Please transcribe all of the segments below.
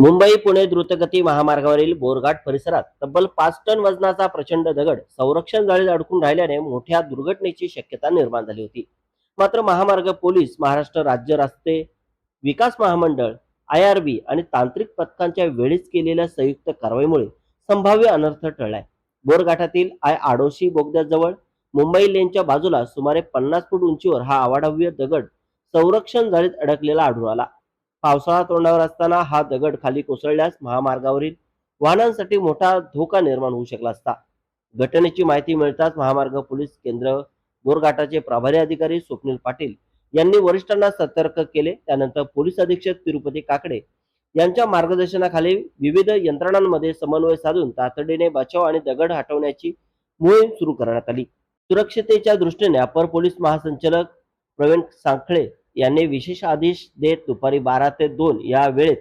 मुंबई पुणे द्रुतगती महामार्गावरील बोरघाट परिसरात तब्बल 5 टन वजनाचा प्रचंड दगड संरक्षण जाळीत अडकून राहिल्याने मोठ्या दुर्घटनेची शक्यता निर्माण झाली होती. मात्र महामार्ग पोलीस, महाराष्ट्र राज्य रस्ते विकास महामंडळ, IRB आणि तांत्रिक पथकांच्या वेळीच केलेल्या संयुक्त कारवाईमुळे संभाव्य अनर्थ टळलाय. बोरघाटातील आडोशी बोगद्याजवळ मुंबई लेनच्या बाजूला सुमारे 50 फूट उंचीवर हा अवाढव्य दगड संरक्षण जाळीत अडकलेला आढळून आला. पावसाळा तोंडावर असताना हा दगड खाली कोसळल्यास महामार्गावरील वाहनांसाठी मोठा धोका निर्माण होऊ शकला असता. घटनेची माहिती मिळताच महामार्ग पोलीस केंद्र बोरघाटाचे प्रभारी अधिकारी स्वप्नील पाटील यांनी वरिष्ठांना सतर्क केले. त्यानंतर पोलीस अधीक्षक तिरुपती काकडे यांच्या मार्गदर्शनाखाली विविध यंत्रणांमध्ये समन्वय साधून तातडीने बचाव आणि दगड हटवण्याची मोहीम सुरू करण्यात आली. सुरक्षितेच्या दृष्टीने अपर पोलीस महासंचालक प्रवीण सांखळे यांनी विशेष आदेश देत दुपारी 12 ते 2 या वेळेत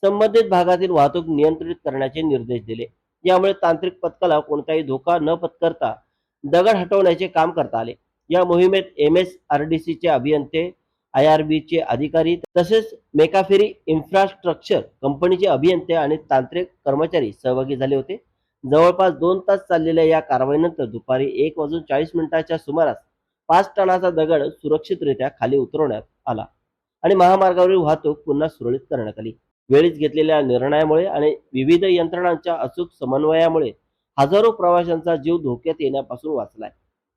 संबंधित भागातील वाहतूक नियंत्रित करण्याचे निर्देश दिले. यामुळे तांत्रिक पथकाला कोणताही धोका न पत्करता दगड हटवण्याचे काम करता आले. या मोहिमेत MSRDC चे अभियंते, IRB चे अधिकारी तसेच मेकाफेरी इन्फ्रास्ट्रक्चर कंपनीचे अभियंते आणि तांत्रिक कर्मचारी सहभागी झाले होते. जवळपास 2 तास चाललेल्या या कारवाईनंतर दुपारी 1:40 सुमारास 5 टनाचा दगड सुरक्षितरित्या खाली उतरवण्यात आला आणि महामार्गावरील वाहतूक पुन्हा सुरळीत करण्यात आली. वेळीच घेतलेल्या निर्णयामुळे आणि विविध यंत्रणांच्या अचूक समन्वयामुळे हजारो प्रवाशांचा जीव धोक्यात येण्यापासून वाचलाय.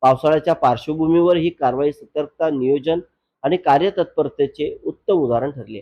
पावसाळ्याच्या पार्श्वभूमीवर ही कारवाई सतर्कता, नियोजन आणि कार्यतत्परतेचे उत्तम उदाहरण ठरले.